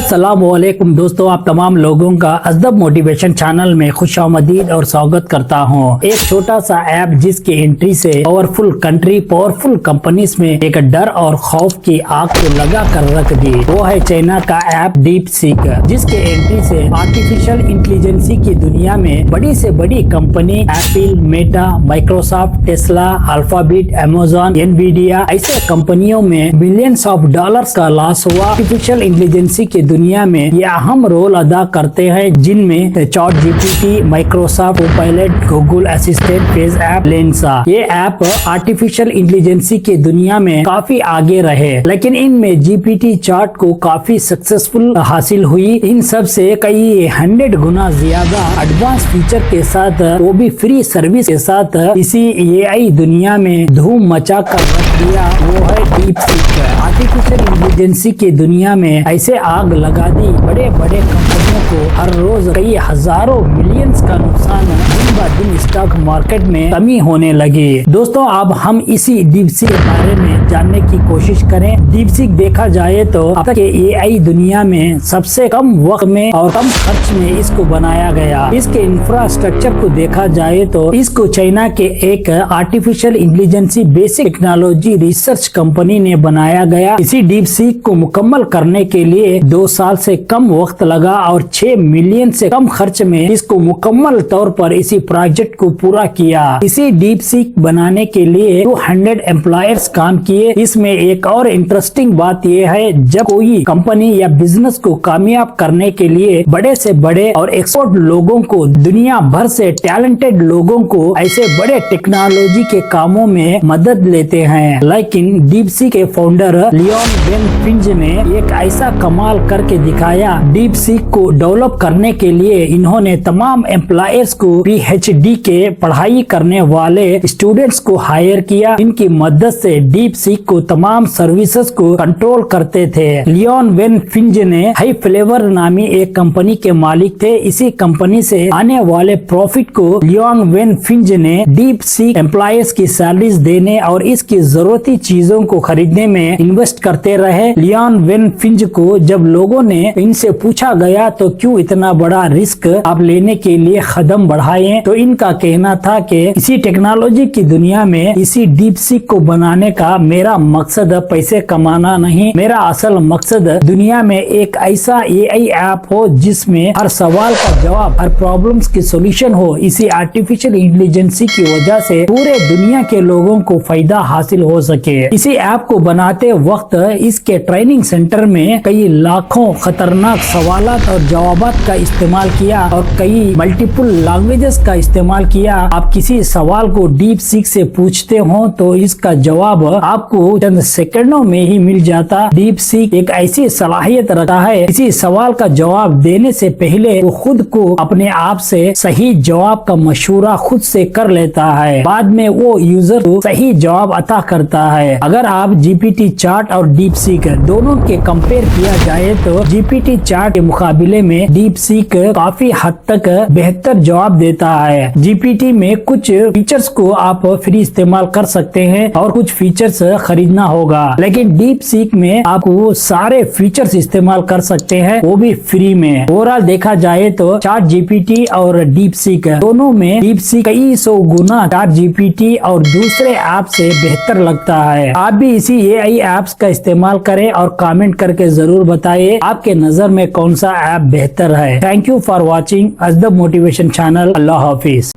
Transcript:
अस्सलामुअलैकुम दोस्तों, आप तमाम लोगों का अजदब मोटिवेशन चैनल में खुशामदीद और स्वागत करता हूं। एक छोटा सा ऐप जिसकी एंट्री से पावरफुल कंट्री, पावरफुल कंपनीज में एक डर और खौफ की आग को लगा कर रख दी, वो है चाइना का ऐप डीप सीक, जिसके एंट्री से आर्टिफिशियल इंटेलिजेंस की दुनिया में बड़ी से बड़ी company Apple, Meta, Microsoft, Tesla, alphabet, Amazon, Nvidia ऐसे कंपनियों में बिलियंस ऑफ डॉलर्स का लॉस हुआ। आर्टिफिशियल इंटेलिजेंस की दुनिया में ये अहम रोल अदा करते हैं, जिनमें chat GPT, Microsoft copilot, Google assistant, face app, Lensa. ये ऐप आर्टिफिशियल इंटेलिजेंस की दुनिया में काफी आगे रहे, लेकिन इनमें जीपीटी चैट को काफी सक्सेसफुल हासिल हुई। इन सब से कई 100 गुना ज्यादा एडवांस फीचर के साथ, वो भी फ्री सर्विस के साथ, इसी एआई दुनिया में धूम मचा कर रख दिया, वो है डीप सीक। आर्टिफिशियल इंटेलिजेंस की दुनिया में ऐसे आग लगा दी, बड़े बड़े कंपनियों को हर रोज कई हजारों मिलियंस का नुकसान दिन ब दिन स्टॉक मार्केट में कमी होने लगी। दोस्तों, अब हम इसी डीप सीक के बारे में जानने की कोशिश करें। डीप सीक देखा जाए तो अब तक एआई दुनिया में सबसे कम वक्त में और कम खर्च में इसको बनाया गया। इसके इंफ्रास्ट्रक्चर को देखा जाए तो इसको चाइना के एक artificial intelligence basic technology research company ने बनाया गया। इसी डीप सीक को मुकम्मल करने के लिए 2 साल से कम वक्त लगा और 6 मिलियन से कम खर्च में इसको मुकम्मल तौर पर इसी प्रोजेक्ट को पूरा किया। इसी डीप सीक बनाने के लिए 200 एम्प्लॉयर्स काम किए। इसमें एक और इंटरेस्टिंग बात यह है, जब कोई कंपनी या बिजनेस को कामयाब करने के लिए बड़े से बड़े और एक्सपर्ट लोगों को, दुनिया भर से टैलेंटेड लोगों को ऐसे बड़े टेक्नोलॉजी के कामों में मदद लेते हैं। लेकिन डीप सीक के फाउंडर लियोन वेन फिंज ने एक ऐसा कमाल करके दिखाया। डीप सीक को डेवलप करने के लिए इन्होंने तमाम एम्प्लॉयर्स को पीएचडी के पढ़ाई करने वाले स्टूडेंट्स को हायर किया। इनकी मदद से डीप सीक को तमाम सर्विसेज को कंट्रोल करते थे। लियोन वेन फिंज ने हाई फ्लेवर नामी एक कंपनी के मालिक थे। इसी कंपनी से आने वाले प्रॉफिट को लियोन वेन फिंज ने डीप सीक एम्प्लॉयर्स की सैलरीज देने और इसकी जरूरती चीजों को खरीदने में इन्वेस्ट करते रहे। लियोन वेन फिंज को जब लोगों ने इनसे पूछा गया तो क्यों इतना बड़ा रिस्क आप लेने के लिए कदम बढ़ाए, तो इनका कहना था कि इसी टेक्नोलॉजी की दुनिया में इसी डीप सीक को बनाने का मेरा मकसद पैसे कमाना नहीं, मेरा असल मकसद दुनिया में एक ऐसा एआई ऐप हो जिसमें हर सवाल का जवाब, हर प्रॉब्लम्स की सोल्यूशन हो। इसी आर्टिफिशियल इंटेलिजेंस की वजह से पूरे दुनिया के लोगों को फायदा हासिल हो सके। इसी ऐप को बनाते वक्त इसके ट्रेनिंग सेंटर में कई लाखों खतरनाक सवालात और जवाबात का इस्तेमाल किया और कई मल्टीपल लैंग्वेजेस का इस्तेमाल किया। आप किसी सवाल को डीप सीक से पूछते हो तो इसका जवाब आपको चंद सेकंडों में ही मिल जाता। डीप सीक एक ऐसी सलाहियत रखता है, किसी सवाल का जवाब देने से पहले वो खुद को अपने आप से सही जवाब का मशवरा खुद से कर लेता है, बाद में वो यूजर को सही जवाब अता करता है। अगर आप जीपीटी चैट और डीप सीक दोनों के कंपेयर किया जाए तो जीपीटी चैट के मुकाबले में डीप सीक काफी हद तक बेहतर जवाब देता है। जीपीटी में कुछ फीचर्स को आप फ्री इस्तेमाल कर सकते हैं और कुछ फीचर्स खरीदना होगा, लेकिन डीप सीक में आपको सारे फीचर्स इस्तेमाल कर सकते हैं, वो भी फ्री में। ओवरऑल देखा जाए तो चैट जीपीटी और डीप सीक दोनों में डीप सीक कई 100 गुना चैट जीपीटी और दूसरे ऐप से बेहतर लगता है। आप भी इसी एआई ऐप्स का इस्तेमाल करें और कमेंट करके जरूर बताइए आपके नजर में कौन सा ऐप बेहतर है। थैंक यू फॉर वॉचिंग अजदब मोटिवेशन चैनल। अल्लाह हाफिज।